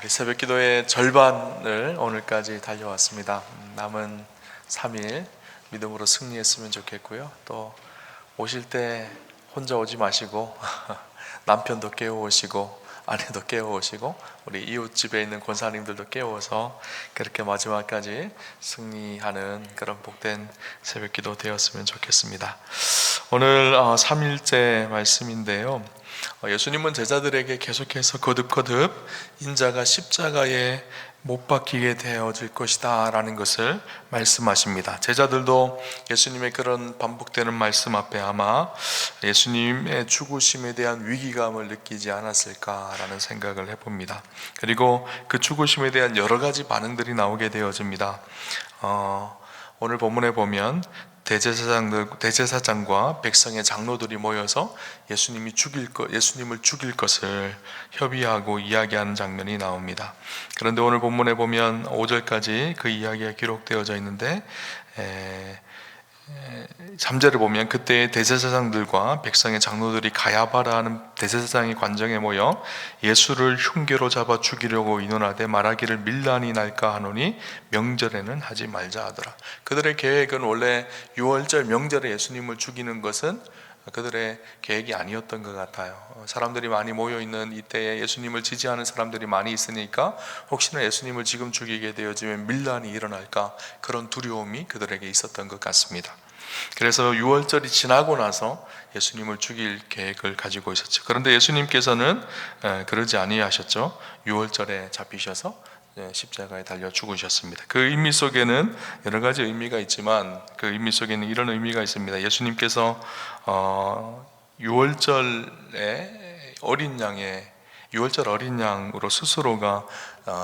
우리 새벽 기도의 절반을 오늘까지 달려왔습니다. 남은 3일 믿음으로 승리했으면 좋겠고요. 또 오실 때 혼자 오지 마시고 남편도 깨워오시고 아내도 깨워오시고 우리 이웃집에 있는 권사님들도 깨워서 그렇게 마지막까지 승리하는 그런 복된 새벽 기도 되었으면 좋겠습니다. 오늘 3일째 말씀인데요, 예수님은 제자들에게 계속해서 거듭거듭 인자가 십자가에 못 박히게 되어질 것이다 라는 것을 말씀하십니다. 제자들도 예수님의 그런 반복되는 말씀 앞에 아마 예수님의 죽으심에 대한 위기감을 느끼지 않았을까라는 생각을 해봅니다. 그리고 그 죽으심에 대한 여러 가지 반응들이 나오게 되어집니다. 오늘 본문에 보면 대제사장과 백성의 장로들이 모여서 예수님을 죽일 것을 협의하고 이야기하는 장면이 나옵니다. 그런데 오늘 본문에 보면 5절까지 그 이야기가 기록되어져 있는데 3절을 보면 그때 대제사장들과 백성의 장로들이 가야바라는 대제사장의 관정에 모여 예수를 흉계로 잡아 죽이려고 의논하되 말하기를 밀란이 날까 하노니 명절에는 하지 말자 하더라. 그들의 계획은 원래 6월절 명절에 예수님을 죽이는 것은 그들의 계획이 아니었던 것 같아요. 사람들이 많이 모여있는 이때에 예수님을 지지하는 사람들이 많이 있으니까 혹시나 예수님을 지금 죽이게 되어지면 밀란이 일어날까, 그런 두려움이 그들에게 있었던 것 같습니다. 그래서 6월절이 지나고 나서 예수님을 죽일 계획을 가지고 있었죠. 그런데 예수님께서는 그러지 아니하셨죠. 6월절에 잡히셔서 십자가에 달려 죽으셨습니다. 그 의미 속에는 여러 가지 의미가 있지만 그 의미 속에는 이런 의미가 있습니다. 예수님께서 6월절에 유월절 어린 양으로 스스로가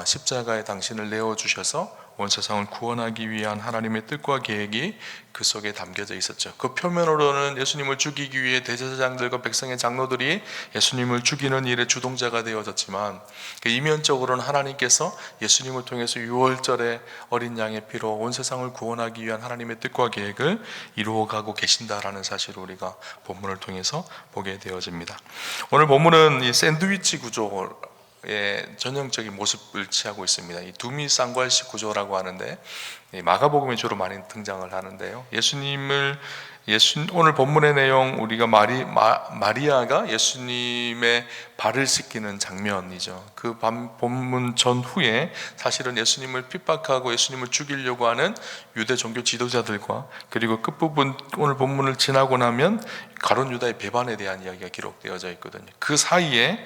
십자가에 당신을 내어주셔서 온 세상을 구원하기 위한 하나님의 뜻과 계획이 그 속에 담겨져 있었죠. 그 표면으로는 예수님을 죽이기 위해 대제사장들과 백성의 장로들이 예수님을 죽이는 일의 주동자가 되어졌지만, 그 이면적으로는 하나님께서 예수님을 통해서 유월절의 어린 양의 피로 온 세상을 구원하기 위한 하나님의 뜻과 계획을 이루어가고 계신다라는 사실을 우리가 본문을 통해서 보게 되어집니다. 오늘 본문은 이 샌드위치 구조 전형적인 모습을 취하고 있습니다. 이 두미 쌍괄식 구조라고 하는데 마가복음에 주로 많이 등장을 하는데요. 오늘 본문의 내용, 우리가 마리아가 예수님의 발을 씻기는 장면이죠. 그 본문 전후에 사실은 예수님을 핍박하고 예수님을 죽이려고 하는 유대 종교 지도자들과, 그리고 끝부분 오늘 본문을 지나고 나면 가룟 유다의 배반에 대한 이야기가 기록되어져 있거든요. 그 사이에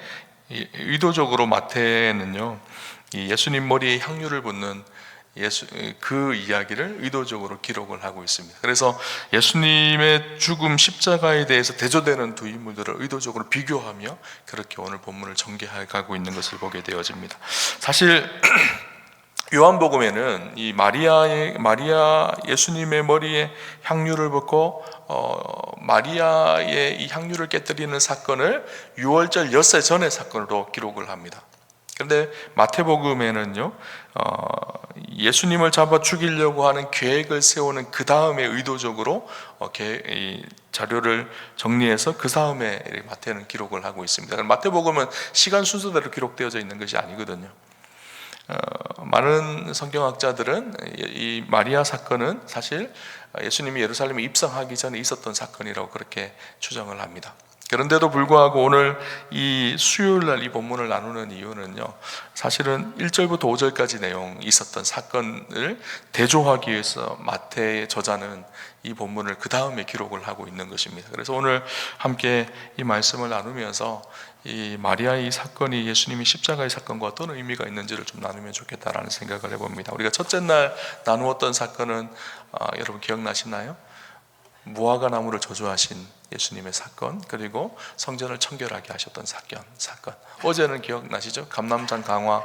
의도적으로 마태는요, 예수님 머리에 향유를 붓는 그 이야기를 의도적으로 기록을 하고 있습니다. 그래서 예수님의 죽음, 십자가에 대해서 대조되는 두 인물들을 의도적으로 비교하며 그렇게 오늘 본문을 전개해 가고 있는 것을 보게 되어집니다. 사실 요한복음에는 이 마리아 예수님의 머리에 향유를 붓고 마리아의 이 향유를 깨뜨리는 사건을 6월절 엿새 전의 사건으로 기록을 합니다. 그런데 마태복음에는요, 예수님을 잡아 죽이려고 하는 계획을 세우는 그 다음에 의도적으로 자료를 정리해서 그 다음에 마태는 기록을 하고 있습니다. 마태복음은 시간 순서대로 기록되어져 있는 것이 아니거든요. 많은 성경학자들은 이 마리아 사건은 사실 예수님이 예루살렘에 입성하기 전에 있었던 사건이라고 그렇게 추정을 합니다. 그런데도 불구하고 오늘 이 수요일날 이 본문을 나누는 이유는요, 사실은 1절부터 5절까지 내용 있었던 사건을 대조하기 위해서 마태의 저자는 이 본문을 그 다음에 기록을 하고 있는 것입니다. 그래서 오늘 함께 이 말씀을 나누면서 이 마리아의 사건이 예수님이 십자가의 사건과 어떤 의미가 있는지를 좀 나누면 좋겠다라는 생각을 해봅니다. 우리가 첫째 날 나누었던 사건은 여러분 기억나시나요? 무화과 나무를 저주하신 예수님의 사건, 그리고 성전을 청결하게 하셨던 사건. 어제는 기억나시죠? 감람산 강화,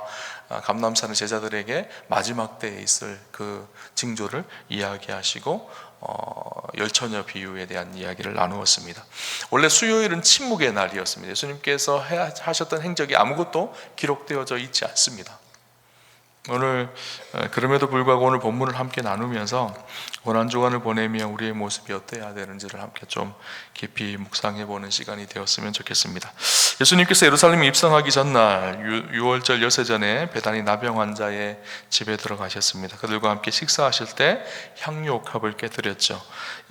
감람산의 제자들에게 마지막 때에 있을 그 징조를 이야기하시고 열처녀 비유에 대한 이야기를 나누었습니다. 원래 수요일은 침묵의 날이었습니다. 예수님께서 하셨던 행적이 아무것도 기록되어져 있지 않습니다. 오늘 그럼에도 불구하고 오늘 본문을 함께 나누면서 고난주간을 보내며 우리의 모습이 어때야 되는지를 함께 좀 깊이 묵상해보는 시간이 되었으면 좋겠습니다. 예수님께서 예루살렘에 입성하기 전날 유월절 여세 전에 베다니 나병 환자의 집에 들어가셨습니다. 그들과 함께 식사하실 때 향유옥합을 깨뜨렸죠.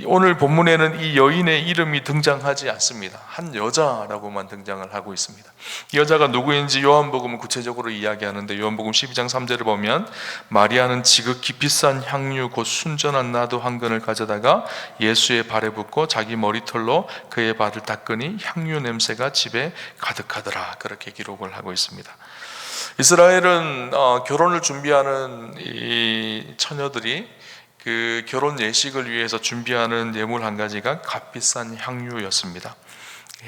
오늘 본문에는 이 여인의 이름이 등장하지 않습니다. 한 여자라고만 등장을 하고 있습니다. 이 여자가 누구인지 요한복음은 구체적으로 이야기하는데 요한복음 12장 3절을 보면 마리아는 지극히 비싼 향유 곧 순전한 나도 한 근을 가져다가 예수의 발에 붓고 자기 머리털로 그의 발을 닦으니 향유 냄새가 집에 가득하더라, 그렇게 기록을 하고 있습니다. 이스라엘은 결혼을 준비하는 이 처녀들이 그 결혼 예식을 위해서 준비하는 예물 한 가지가 값비싼 향유였습니다.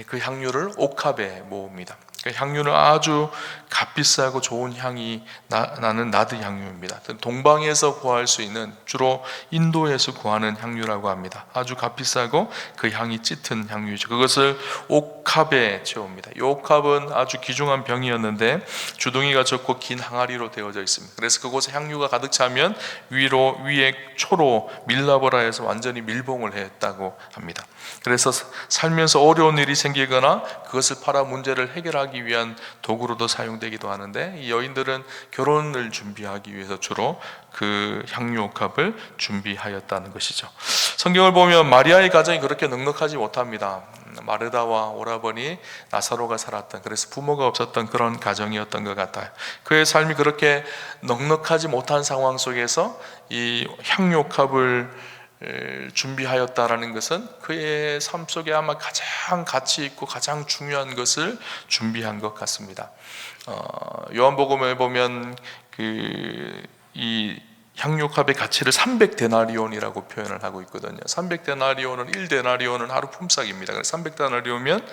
그 향유를 옥합에 모읍니다. 그 향유는 아주 값비싸고 좋은 향이 나는 나드 향유입니다. 동방에서 구할 수 있는, 주로 인도에서 구하는 향유라고 합니다. 아주 값비싸고 그 향이 짙은 향유죠. 그것을 옥합에 채웁니다. 이 옥합은 아주 귀중한 병이었는데 주둥이가 좁고 긴 항아리로 되어져 있습니다. 그래서 그곳에 향유가 가득 차면 위에 초로 밀라보라에서 완전히 밀봉을 했다고 합니다. 그래서 살면서 어려운 일이 생기거나 그것을 팔아 문제를 해결하기 위한 도구로도 사용되기도 하는데, 이 여인들은 결혼을 준비하기 위해서 주로 그 향유옥합을 준비하였다는 것이죠. 성경을 보면 마리아의 가정이 그렇게 넉넉하지 못합니다. 마르다와 오라버니 나사로가 살았던, 그래서 부모가 없었던 그런 가정이었던 것 같아요. 그의 삶이 그렇게 넉넉하지 못한 상황 속에서 이 향유옥합을 준비하였다라는 것은 그의 삶 속에 아마 가장 가치 있고 가장 중요한 것을 준비한 것 같습니다. 요한복음에 보면 이 향유옥합의 가치를 300데나리온이라고 표현을 하고 있거든요. 300데나리온은 1데나리온은 하루 품삯입니다. 그래서 300데나리온이면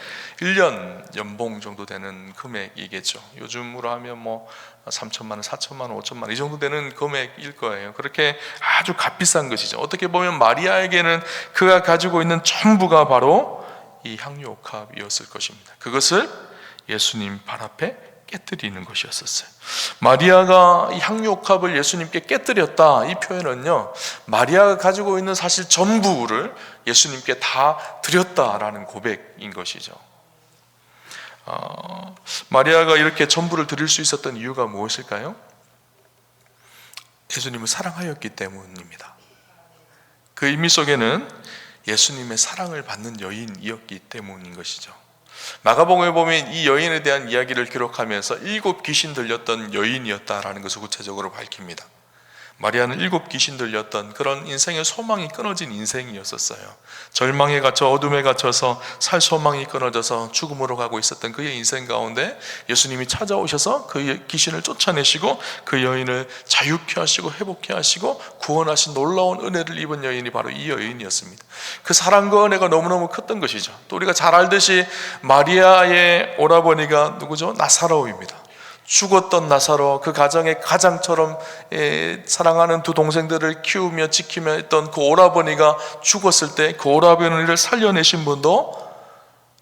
1년 연봉 정도 되는 금액이겠죠. 요즘으로 하면 뭐 3천만 원, 4천만 원, 5천만 원 이 정도 되는 금액일 거예요. 그렇게 아주 값비싼 것이죠. 어떻게 보면 마리아에게는 그가 가지고 있는 전부가 바로 이 향유옥합이었을 것입니다. 그것을 예수님 발 앞에 깨뜨리는 것이었었어요. 마리아가 이 향유옥합을 예수님께 깨뜨렸다, 이 표현은요, 마리아가 가지고 있는 사실 전부를 예수님께 다 드렸다라는 고백인 것이죠. 마리아가 이렇게 전부를 드릴 수 있었던 이유가 무엇일까요? 예수님을 사랑하였기 때문입니다. 그 의미 속에는 예수님의 사랑을 받는 여인이었기 때문인 것이죠. 마가복음에 보면 이 여인에 대한 이야기를 기록하면서 7 귀신 들렸던 여인이었다라는 것을 구체적으로 밝힙니다. 마리아는 7 귀신 들렸던 그런 인생의 소망이 끊어진 인생이었었어요. 절망에 갇혀 어둠에 갇혀서 살 소망이 끊어져서 죽음으로 가고 있었던 그의 인생 가운데 예수님이 찾아오셔서 그 귀신을 쫓아내시고 그 여인을 자유케 하시고 회복케 하시고 구원하신 놀라운 은혜를 입은 여인이 바로 이 여인이었습니다. 그 사랑과 은혜가 너무너무 컸던 것이죠. 또 우리가 잘 알듯이 마리아의 오라버니가 누구죠? 나사로입니다. 죽었던 나사로, 그 가정의 가장처럼 사랑하는 두 동생들을 키우며 지키며 했던 그 오라버니가 죽었을 때 그 오라버니를 살려내신 분도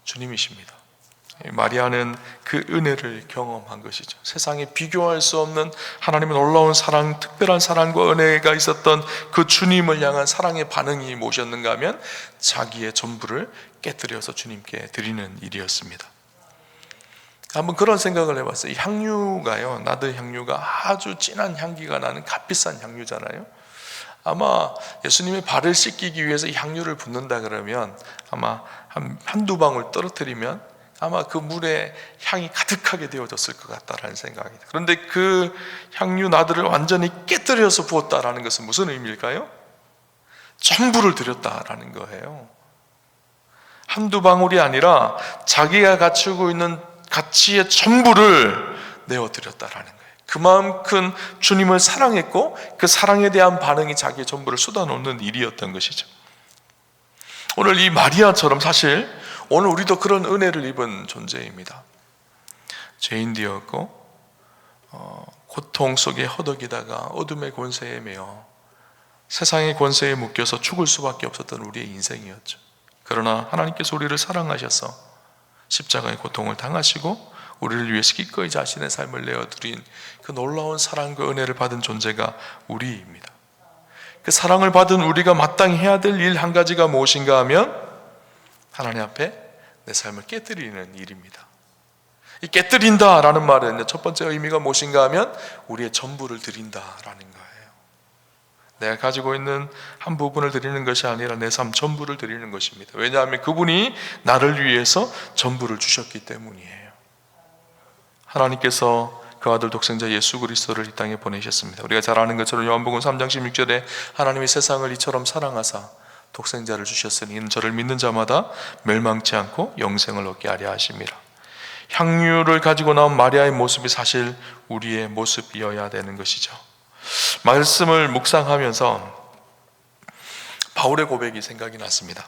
주님이십니다. 마리아는 그 은혜를 경험한 것이죠. 세상에 비교할 수 없는 하나님의 놀라운 사랑, 특별한 사랑과 은혜가 있었던 그 주님을 향한 사랑의 반응이 무엇이었는가 하면 자기의 전부를 깨뜨려서 주님께 드리는 일이었습니다. 한번 그런 생각을 해봤어요. 이 향유가요, 나드 향유가 아주 진한 향기가 나는 값비싼 향유잖아요. 아마 예수님의 발을 씻기기 위해서 이 향유를 붓는다 그러면 아마 한두 방울 떨어뜨리면 아마 그 물에 향이 가득하게 되어졌을 것 같다라는 생각입니다. 그런데 그 향유 나드를 완전히 깨뜨려서 부었다라는 것은 무슨 의미일까요? 전부를 드렸다라는 거예요. 한두 방울이 아니라 자기가 갖추고 있는 가치의 전부를 내어드렸다라는 거예요. 그만큼 주님을 사랑했고 그 사랑에 대한 반응이 자기의 전부를 쏟아놓는 일이었던 것이죠. 오늘 이 마리아처럼 사실 오늘 우리도 그런 은혜를 입은 존재입니다. 죄인 되었고 고통 속에 허덕이다가 어둠의 권세에 매여 세상의 권세에 묶여서 죽을 수밖에 없었던 우리의 인생이었죠. 그러나 하나님께서 우리를 사랑하셔서 십자가의 고통을 당하시고 우리를 위해서 기꺼이 자신의 삶을 내어드린 그 놀라운 사랑과 은혜를 받은 존재가 우리입니다. 그 사랑을 받은 우리가 마땅히 해야 될 일 한 가지가 무엇인가 하면 하나님 앞에 내 삶을 깨뜨리는 일입니다. 이 깨뜨린다라는 말은 첫 번째 의미가 무엇인가 하면 우리의 전부를 드린다라는 거예요. 내가 가지고 있는 한 부분을 드리는 것이 아니라 내 삶 전부를 드리는 것입니다. 왜냐하면 그분이 나를 위해서 전부를 주셨기 때문이에요. 하나님께서 그 아들 독생자 예수 그리스도를 이 땅에 보내셨습니다. 우리가 잘 아는 것처럼 요한복음 3장 16절에 하나님이 세상을 이처럼 사랑하사 독생자를 주셨으니 이는 저를 믿는 자마다 멸망치 않고 영생을 얻게 하려 하심이라. 향유를 가지고 나온 마리아의 모습이 사실 우리의 모습이어야 되는 것이죠. 말씀을 묵상하면서 바울의 고백이 생각이 났습니다.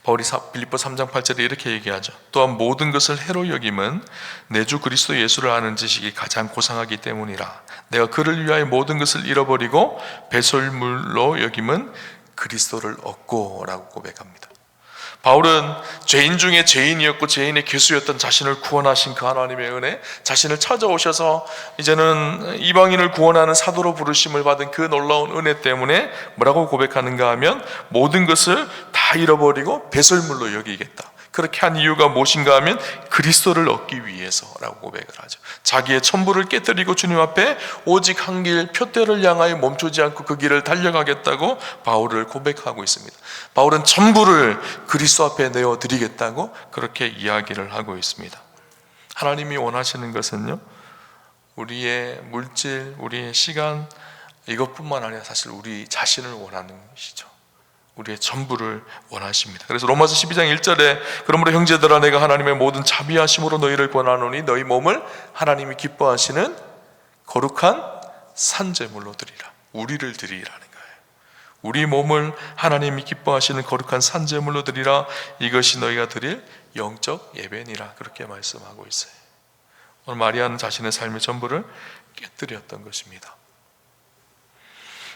바울이 빌립보 3장 8절에 이렇게 얘기하죠. 또한 모든 것을 해로 여김은 내 주 그리스도 예수를 아는 지식이 가장 고상하기 때문이라. 내가 그를 위하여 모든 것을 잃어버리고 배설물로 여김은 그리스도를 얻고 라고 고백합니다. 바울은 죄인 중에 죄인이었고 죄인의 괴수였던 자신을 구원하신 그 하나님의 은혜, 자신을 찾아오셔서 이제는 이방인을 구원하는 사도로 부르심을 받은 그 놀라운 은혜 때문에 뭐라고 고백하는가 하면 모든 것을 다 잃어버리고 배설물로 여기겠다. 그렇게 한 이유가 무엇인가 하면 그리스도를 얻기 위해서라고 고백을 하죠. 자기의 전부를 깨뜨리고 주님 앞에 오직 한 길 표대를 향하여 멈추지 않고 그 길을 달려가겠다고 바울을 고백하고 있습니다. 바울은 전부를 그리스도 앞에 내어드리겠다고 그렇게 이야기를 하고 있습니다. 하나님이 원하시는 것은요, 우리의 물질, 우리의 시간 이것뿐만 아니라 사실 우리 자신을 원하는 것이죠. 우리의 전부를 원하십니다. 그래서 로마서 12장 1절에 그러므로 형제들아 내가 하나님의 모든 자비하심으로 너희를 권하노니 너희 몸을 하나님이 기뻐하시는 거룩한 산제물로 드리라. 우리를 드리라는 거예요. 우리 몸을 하나님이 기뻐하시는 거룩한 산제물로 드리라. 이것이 너희가 드릴 영적 예배니라. 그렇게 말씀하고 있어요. 오늘 마리아는 자신의 삶의 전부를 깨뜨렸던 것입니다.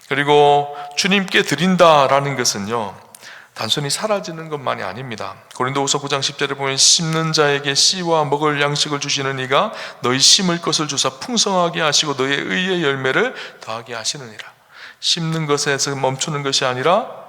그리고 주님께 드린다라는 것은요, 단순히 사라지는 것만이 아닙니다. 고린도후서 9장 10절에 보면 심는 자에게 씨와 먹을 양식을 주시는 이가 너희 심을 것을 주사 풍성하게 하시고 너희의 의의 열매를 더하게 하시느니라. 심는 것에서 멈추는 것이 아니라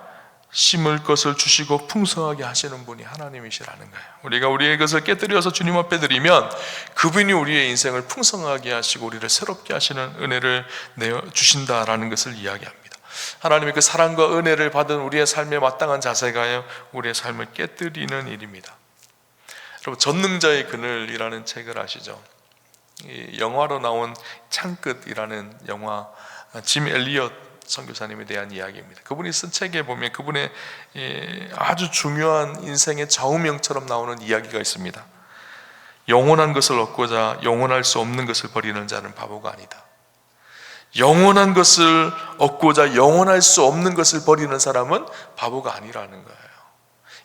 심을 것을 주시고 풍성하게 하시는 분이 하나님이시라는 거예요. 우리가 우리의 것을 깨뜨려서 주님 앞에 드리면 그분이 우리의 인생을 풍성하게 하시고 우리를 새롭게 하시는 은혜를 내어주신다라는 것을 이야기합니다. 하나님의 그 사랑과 은혜를 받은 우리의 삶에 마땅한 자세가 우리의 삶을 깨뜨리는 일입니다. 여러분, 전능자의 그늘이라는 책을 아시죠? 이 영화로 나온 창끝이라는 영화, 짐 엘리엇 선교사님에 대한 이야기입니다. 그분이 쓴 책에 보면 그분의 아주 중요한 인생의 좌우명처럼 나오는 이야기가 있습니다. 영원한 것을 얻고자 영원할 수 없는 것을 버리는 자는 바보가 아니다. 영원한 것을 얻고자 영원할 수 없는 것을 버리는 사람은 바보가 아니라는 거예요.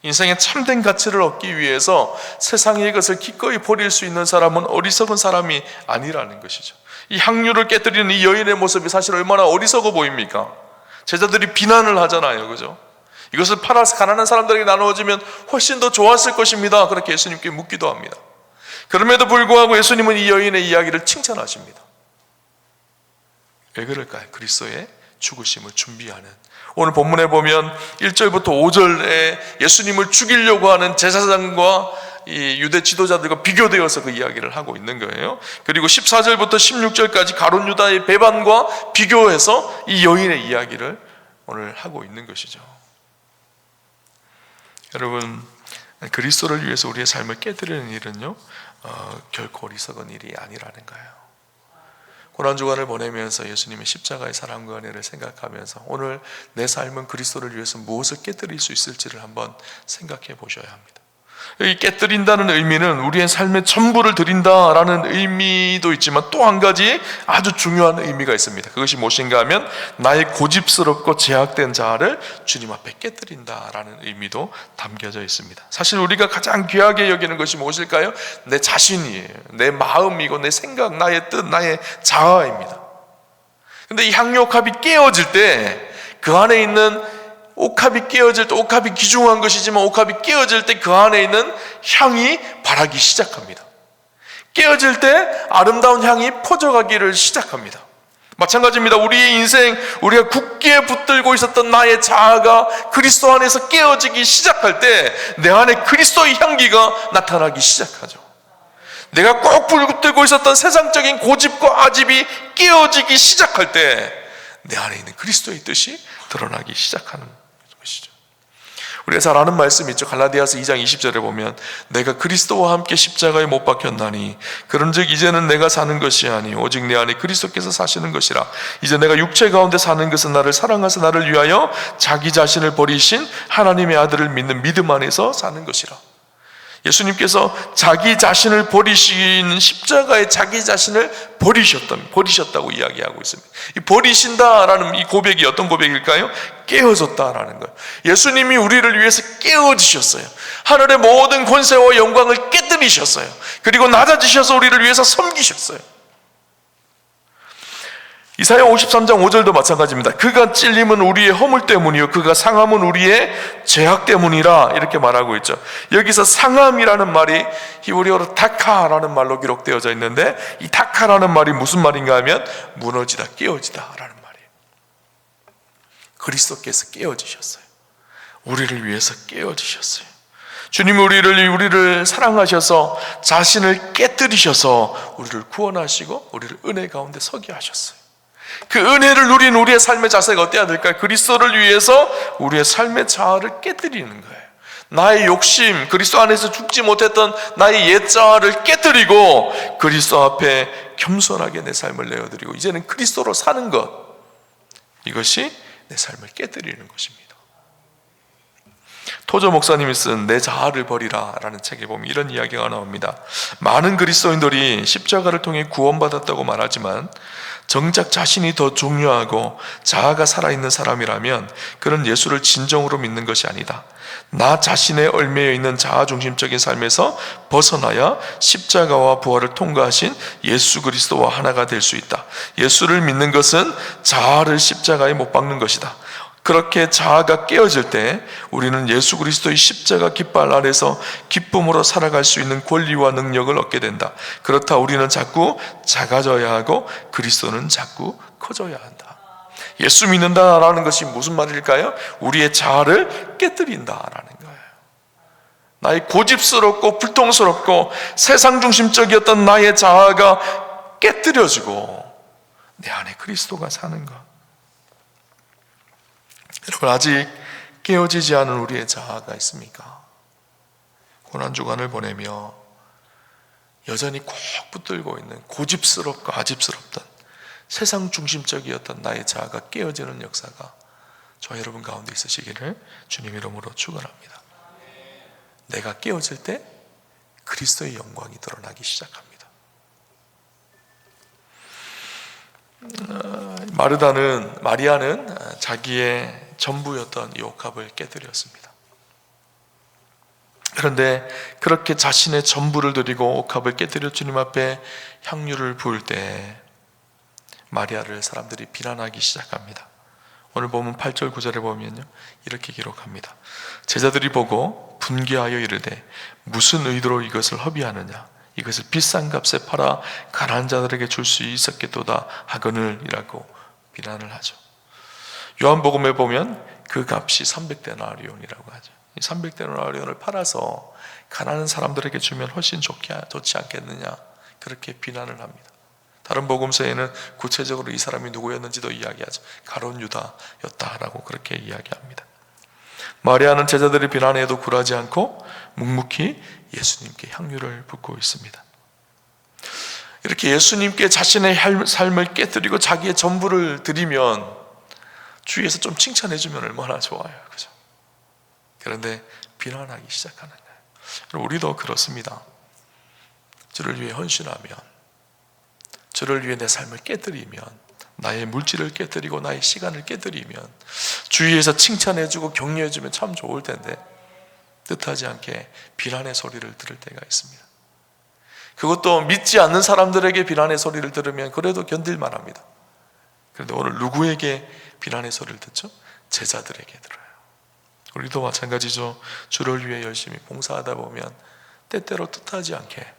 인생의 참된 가치를 얻기 위해서 세상의 것을 기꺼이 버릴 수 있는 사람은 어리석은 사람이 아니라는 것이죠. 이 향유를 깨뜨리는 이 여인의 모습이 사실 얼마나 어리석어 보입니까? 제자들이 비난을 하잖아요, 그죠? 이것을 팔아서 가난한 사람들에게 나누어지면 훨씬 더 좋았을 것입니다. 그렇게 예수님께 묻기도 합니다. 그럼에도 불구하고 예수님은 이 여인의 이야기를 칭찬하십니다. 왜 그럴까요? 그리스도의 죽으심을 준비하는, 오늘 본문에 보면 1절부터 5절에 예수님을 죽이려고 하는 제사장과 이 유대 지도자들과 비교되어서 그 이야기를 하고 있는 거예요. 그리고 14절부터 16절까지 가룟 유다의 배반과 비교해서 이 여인의 이야기를 오늘 하고 있는 것이죠. 여러분, 그리스도를 위해서 우리의 삶을 깨뜨리는 일은요, 결코 어리석은 일이 아니라는 거예요. 고난주간을 보내면서 예수님의 십자가의 사랑과 은혜를 생각하면서 오늘 내 삶은 그리스도를 위해서 무엇을 깨뜨릴 수 있을지를 한번 생각해 보셔야 합니다. 이 깨뜨린다는 의미는 우리의 삶의 전부를 드린다라는 의미도 있지만 또 한 가지 아주 중요한 의미가 있습니다. 그것이 무엇인가 하면 나의 고집스럽고 제약된 자아를 주님 앞에 깨뜨린다라는 의미도 담겨져 있습니다. 사실 우리가 가장 귀하게 여기는 것이 무엇일까요? 내 자신이에요. 내 마음이고 내 생각, 나의 뜻, 나의 자아입니다. 근데 이 향유옥합이 깨어질 때 그 안에 있는 옥합이 깨어질 때, 옥합이 귀중한 것이지만 옥합이 깨어질 때 그 안에 있는 향이 발하기 시작합니다. 깨어질 때 아름다운 향이 퍼져가기를 시작합니다. 마찬가지입니다. 우리의 인생, 우리가 굳게 붙들고 있었던 나의 자아가 그리스도 안에서 깨어지기 시작할 때 내 안에 그리스도의 향기가 나타나기 시작하죠. 내가 꼭 붙들고 있었던 세상적인 고집과 아집이 깨어지기 시작할 때 내 안에 있는 그리스도의 뜻이 드러나기 시작하는 것이죠. 우리가 잘 아는 말씀이 있죠. 갈라디아서 2장 20절에 보면 내가 그리스도와 함께 십자가에 못 박혔나니 그런즉 이제는 내가 사는 것이 아니 오직 내 안에 그리스도께서 사시는 것이라. 이제 내가 육체 가운데 사는 것은 나를 사랑하사 나를 위하여 자기 자신을 버리신 하나님의 아들을 믿는 믿음 안에서 사는 것이라. 예수님께서 자기 자신을 버리신 십자가에 자기 자신을 버리셨다고 이야기하고 있습니다. 이 버리신다라는 이 고백이 어떤 고백일까요? 깨어졌다라는 거예요. 예수님이 우리를 위해서 깨어지셨어요. 하늘의 모든 권세와 영광을 깨뜨리셨어요. 그리고 낮아지셔서 우리를 위해서 섬기셨어요. 이사야 53장 5절도 마찬가지입니다. 그가 찔림은 우리의 허물 때문이요 그가 상함은 우리의 죄악 때문이라 이렇게 말하고 있죠. 여기서 상함이라는 말이 히브리어로 다카라는 말로 기록되어져 있는데 이 다카라는 말이 무슨 말인가 하면 무너지다, 깨어지다 라는 말이에요. 그리스도께서 깨어지셨어요. 우리를 위해서 깨어지셨어요. 주님이 우리를 사랑하셔서 자신을 깨뜨리셔서 우리를 구원하시고 우리를 은혜 가운데 서게 하셨어요. 그 은혜를 누린 우리의 삶의 자세가 어때야 될까요? 그리스도를 위해서 우리의 삶의 자아를 깨뜨리는 거예요. 나의 욕심, 그리스도 안에서 죽지 못했던 나의 옛 자아를 깨뜨리고 그리스도 앞에 겸손하게 내 삶을 내어드리고 이제는 그리스도로 사는 것, 이것이 내 삶을 깨뜨리는 것입니다. 토저 목사님이 쓴 내 자아를 버리라 라는 책에 보면 이런 이야기가 나옵니다. 많은 그리스도인들이 십자가를 통해 구원받았다고 말하지만 정작 자신이 더 중요하고 자아가 살아있는 사람이라면 그런 예수를 진정으로 믿는 것이 아니다. 나 자신에 얽매여 있는 자아중심적인 삶에서 벗어나야 십자가와 부활을 통과하신 예수 그리스도와 하나가 될 수 있다. 예수를 믿는 것은 자아를 십자가에 못 박는 것이다. 그렇게 자아가 깨어질 때 우리는 예수 그리스도의 십자가 깃발 아래서 기쁨으로 살아갈 수 있는 권리와 능력을 얻게 된다. 그렇다 우리는 자꾸 작아져야 하고 그리스도는 자꾸 커져야 한다. 예수 믿는다라는 것이 무슨 말일까요? 우리의 자아를 깨뜨린다라는 거예요. 나의 고집스럽고 불통스럽고 세상 중심적이었던 나의 자아가 깨뜨려지고 내 안에 그리스도가 사는 것. 여러분, 아직 깨어지지 않은 우리의 자아가 있습니까? 고난주간을 보내며 여전히 꼭 붙들고 있는 고집스럽고 아집스럽던 세상 중심적이었던 나의 자아가 깨어지는 역사가 저와 여러분 가운데 있으시기를 주님 이름으로 축원합니다. 내가 깨어질 때 그리스도의 영광이 드러나기 시작합니다. 마리아는 자기의 전부였던 이 옥합을 깨뜨렸습니다. 그런데 그렇게 자신의 전부를 드리고 옥합을 깨뜨려 주님 앞에 향유를 부을 때 마리아를 사람들이 비난하기 시작합니다. 오늘 보면 8절 9절에 보면요 이렇게 기록합니다. 제자들이 보고 분개하여 이르되 무슨 의도로 이것을 허비하느냐, 이것을 비싼 값에 팔아 가난한 자들에게 줄 수 있었겠도다 하거늘 이라고 비난을 하죠. 요한복음에 보면 그 값이 300데나리온이라고 하죠. 이 300데나리온을 팔아서 가난한 사람들에게 주면 훨씬 좋지 않겠느냐, 그렇게 비난을 합니다. 다른 복음서에는 구체적으로 이 사람이 누구였는지도 이야기하죠. 가룟 유다였다라고 그렇게 이야기합니다. 마리아는 제자들이 비난해도 굴하지 않고 묵묵히 예수님께 향유를 붓고 있습니다. 이렇게 예수님께 자신의 삶을 깨뜨리고 자기의 전부를 드리면 주위에서 좀 칭찬해주면 얼마나 좋아요, 그죠? 그런데 비난하기 시작하는 거예요. 우리도 그렇습니다. 주를 위해 헌신하면, 주를 위해 내 삶을 깨뜨리면, 나의 물질을 깨뜨리고 나의 시간을 깨뜨리면 주위에서 칭찬해주고 격려해주면 참 좋을 텐데 뜻하지 않게 비난의 소리를 들을 때가 있습니다. 그것도 믿지 않는 사람들에게 비난의 소리를 들으면 그래도 견딜만 합니다. 그런데 오늘 누구에게 비난의 소리를 듣죠? 제자들에게 들어요. 우리도 마찬가지죠. 주를 위해 열심히 봉사하다 보면 때때로 뜻하지 않게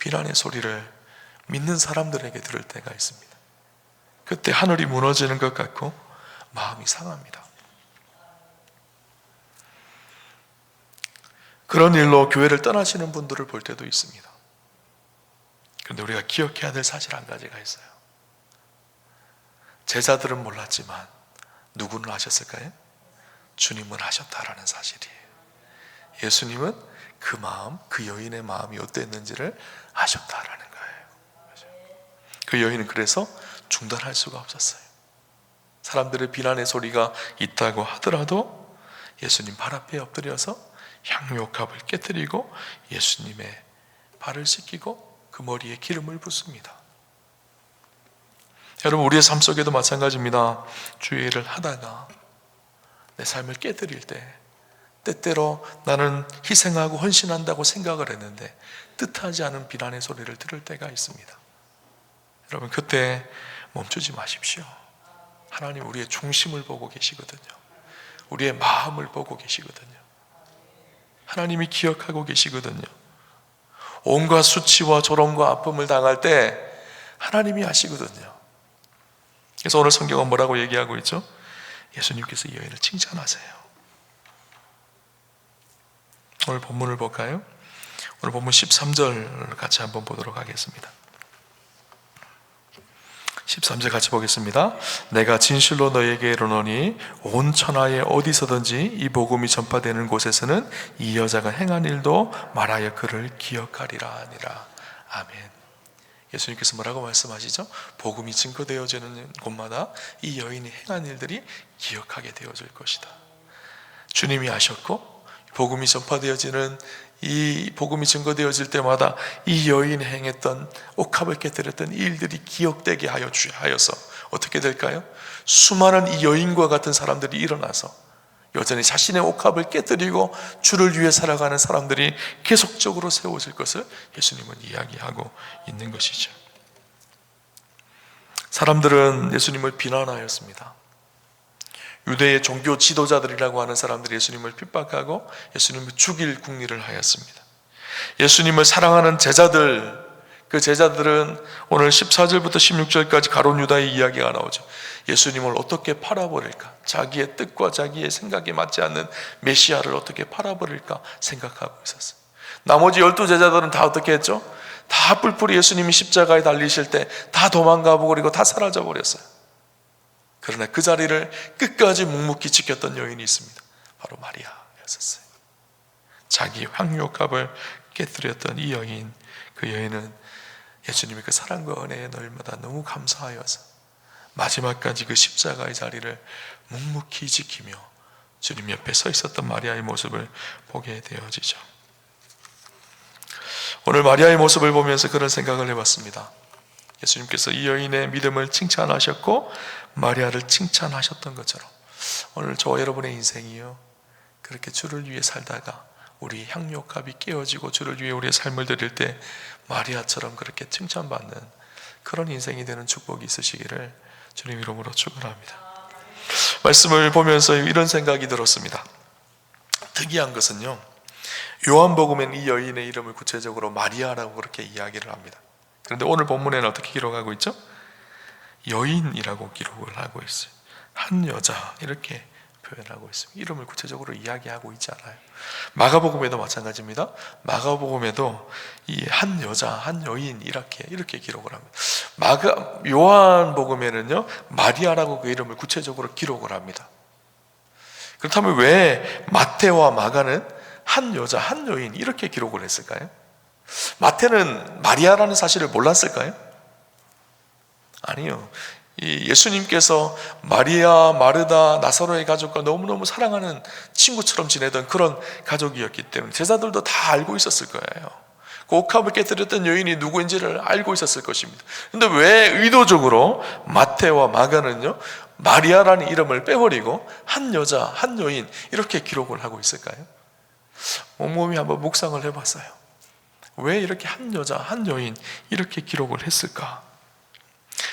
비난의 소리를 믿는 사람들에게 들을 때가 있습니다. 그때 하늘이 무너지는 것 같고 마음이 상합니다. 그런 일로 교회를 떠나시는 분들을 볼 때도 있습니다. 그런데 우리가 기억해야 될 사실 한 가지가 있어요. 제자들은 몰랐지만 누구는 아셨을까요? 주님은 아셨다라는 사실이에요. 예수님은 그 마음, 그 여인의 마음이 어땠는지를 아셨다라는 거예요. 그 여인은 그래서 중단할 수가 없었어요. 사람들의 비난의 소리가 있다고 하더라도 예수님 발 앞에 엎드려서 향유옥합을 깨뜨리고 예수님의 발을 씻기고 그 머리에 기름을 붓습니다. 여러분, 우리의 삶 속에도 마찬가지입니다. 주의 일을 하다가 내 삶을 깨뜨릴 때 때때로 나는 희생하고 헌신한다고 생각을 했는데 뜻하지 않은 비난의 소리를 들을 때가 있습니다. 여러분, 그때 멈추지 마십시오. 하나님 우리의 중심을 보고 계시거든요. 우리의 마음을 보고 계시거든요. 하나님이 기억하고 계시거든요. 온갖 수치와 조롱과 아픔을 당할 때 하나님이 아시거든요. 그래서 오늘 성경은 뭐라고 얘기하고 있죠? 예수님께서 이 여인을 칭찬하세요. 오늘 본문을 볼까요? 오늘 본문 13절 같이 한번 보도록 하겠습니다. 13절 같이 보겠습니다. 내가 진실로 너에게 이르노니 온 천하에 어디서든지 이 복음이 전파되는 곳에서는 이 여자가 행한 일도 말하여 그를 기억하리라 하니라. 아멘. 예수님께서 뭐라고 말씀하시죠? 복음이 증거되어지는 곳마다 이 여인이 행한 일들이 기억하게 되어질 것이다. 주님이 아셨고 복음이 전파되어지는 이 복음이 증거되어질 때마다 이 여인이 행했던 옥합을 깨뜨렸던 이 일들이 기억되게 하여서 어떻게 될까요? 수많은 이 여인과 같은 사람들이 일어나서 여전히 자신의 옥합을 깨뜨리고 주를 위해 살아가는 사람들이 계속적으로 세워질 것을 예수님은 이야기하고 있는 것이죠. 사람들은 예수님을 비난하였습니다. 유대의 종교 지도자들이라고 하는 사람들이 예수님을 핍박하고 예수님을 죽일 궁리를 하였습니다. 예수님을 사랑하는 제자들, 그 제자들은 오늘 14절부터 16절까지 가룟 유다의 이야기가 나오죠. 예수님을 어떻게 팔아버릴까? 자기의 뜻과 자기의 생각에 맞지 않는 메시아를 어떻게 팔아버릴까 생각하고 있었어요. 나머지 12제자들은 다 어떻게 했죠? 다 뿔뿔이 예수님이 십자가에 달리실 때 다 도망가고 그리고 다 사라져버렸어요. 그러나 그 자리를 끝까지 묵묵히 지켰던 여인이 있습니다. 바로 마리아였었어요. 자기 향유옥합을 깨뜨렸던 이 여인, 그 여인은 예수님의 그 사랑과 은혜에 날마다 너무 감사하여서 마지막까지 그 십자가의 자리를 묵묵히 지키며 주님 옆에 서 있었던 마리아의 모습을 보게 되어지죠. 오늘 마리아의 모습을 보면서 그런 생각을 해봤습니다. 예수님께서 이 여인의 믿음을 칭찬하셨고 마리아를 칭찬하셨던 것처럼 오늘 저와 여러분의 인생이요, 그렇게 주를 위해 살다가 우리 향유옥합이 깨어지고 주를 위해 우리의 삶을 드릴 때 마리아처럼 그렇게 칭찬받는 그런 인생이 되는 축복이 있으시기를 주님 이름으로 축원합니다. 말씀을 보면서 이런 생각이 들었습니다. 특이한 것은요, 요한복음엔 이 여인의 이름을 구체적으로 마리아라고 그렇게 이야기를 합니다. 그런데 오늘 본문에는 어떻게 기록하고 있죠? 여인이라고 기록을 하고 있어요. 한 여자 이렇게 표현하고 있습니다. 이름을 구체적으로 이야기하고 있지 않아요. 마가복음에도 마찬가지입니다. 마가복음에도 이 한 여자, 한 여인 이렇게 기록을 합니다. 요한복음에는요 마리아라고 그 이름을 구체적으로 기록을 합니다. 그렇다면 왜 마태와 마가는 한 여자, 한 여인 이렇게 기록을 했을까요? 마태는 마리아라는 사실을 몰랐을까요? 아니요. 예수님께서 마리아, 마르다, 나사로의 가족과 너무너무 사랑하는 친구처럼 지내던 그런 가족이었기 때문에 제자들도 다 알고 있었을 거예요. 그 옥합을 깨뜨렸던 여인이 누구인지를 알고 있었을 것입니다. 그런데 왜 의도적으로 마태와 마가는요 마리아라는 이름을 빼버리고 한 여자, 한 여인 이렇게 기록을 하고 있을까요? 곰곰이 한번 묵상을 해봤어요. 왜 이렇게 한 여자, 한 여인 이렇게 기록을 했을까?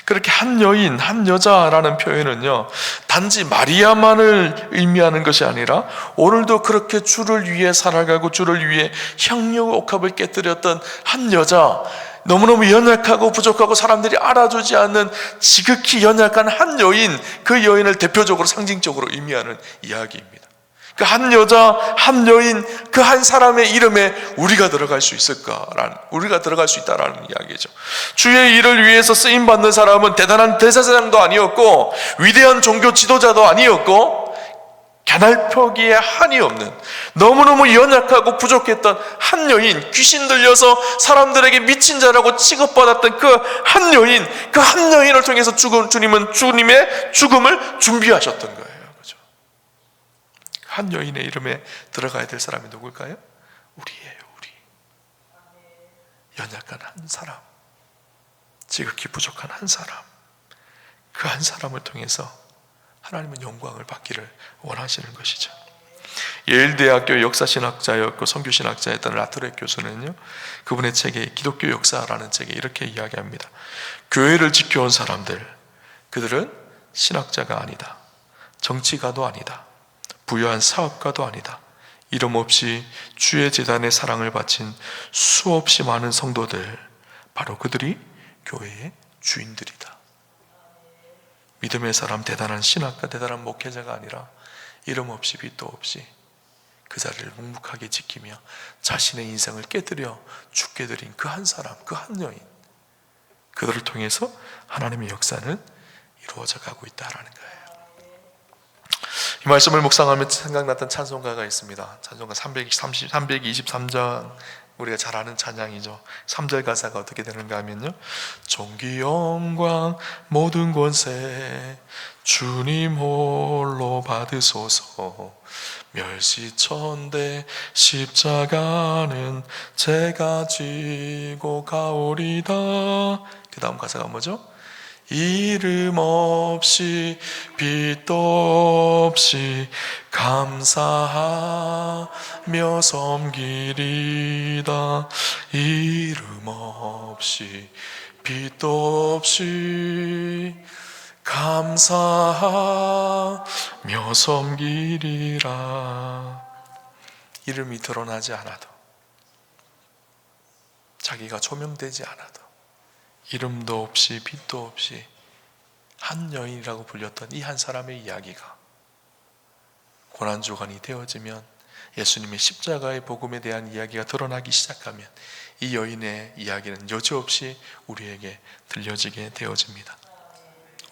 그렇게 한 여인, 한 여자라는 표현은요, 단지 마리아만을 의미하는 것이 아니라 오늘도 그렇게 주를 위해 살아가고 주를 위해 향유 옥합을 깨뜨렸던 한 여자, 너무너무 연약하고 부족하고 사람들이 알아주지 않는 지극히 연약한 한 여인, 그 여인을 대표적으로 상징적으로 의미하는 이야기입니다. 그 한 여자, 한 여인, 그 한 사람의 이름에 우리가 들어갈 수 있을까라는, 우리가 들어갈 수 있다라는 이야기죠. 주의 일을 위해서 쓰임 받는 사람은 대단한 대제사장도 아니었고 위대한 종교 지도자도 아니었고 가날표기에 한이 없는 너무너무 연약하고 부족했던 한 여인, 귀신 들려서 사람들에게 미친 자라고 취급받았던 그 한 여인, 그 한 여인을 통해서 주님은 주님의 죽음을 준비하셨던 거예요. 한 여인의 이름에 들어가야 될 사람이 누굴까요? 우리예요. 우리. 연약한 한 사람, 지극히 부족한 한 사람, 그 한 사람을 통해서 하나님은 영광을 받기를 원하시는 것이죠. 예일대학교 역사신학자였고 선교신학자였던 라트렉 교수는요, 그분의 책에 기독교 역사라는 책에 이렇게 이야기합니다. 교회를 지켜온 사람들, 그들은 신학자가 아니다, 정치가도 아니다, 부유한 사업가도 아니다. 이름 없이 주의 제단에 사랑을 바친 수없이 많은 성도들, 바로 그들이 교회의 주인들이다. 믿음의 사람, 대단한 신학가, 대단한 목회자가 아니라 이름 없이 빛도 없이 그 자리를 묵묵하게 지키며 자신의 인생을 깨뜨려 죽게 드린 그 한 사람, 그 한 여인, 그들을 통해서 하나님의 역사는 이루어져 가고 있다라는 거예요. 이 말씀을 묵상하며 생각났던 찬송가가 있습니다. 찬송가 323장, 우리가 잘 아는 찬양이죠. 3절 가사가 어떻게 되는가 하면요, 존귀 영광 모든 권세 주님 홀로 받으소서, 멸시천대 십자가는 제가 지고 가오리다. 그 다음 가사가 뭐죠? 이름 없이 빛도 없이 감사하며 섬기리다. 이름 없이 빛도 없이 감사하며 섬기리라. 이름이 드러나지 않아도, 자기가 조명되지 않아도, 이름도 없이 빛도 없이 한 여인이라고 불렸던 이 한 사람의 이야기가 고난주간이 되어지면, 예수님의 십자가의 복음에 대한 이야기가 드러나기 시작하면 이 여인의 이야기는 여지없이 우리에게 들려지게 되어집니다.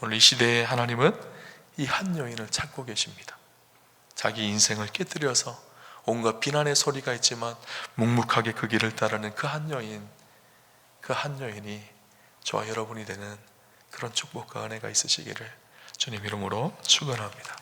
오늘 이 시대에 하나님은 이 한 여인을 찾고 계십니다. 자기 인생을 깨뜨려서 온갖 비난의 소리가 있지만 묵묵하게 그 길을 따르는 그 한 여인, 그 한 여인이 저와 여러분이 되는 그런 축복과 은혜가 있으시기를 주님 이름으로 축원합니다.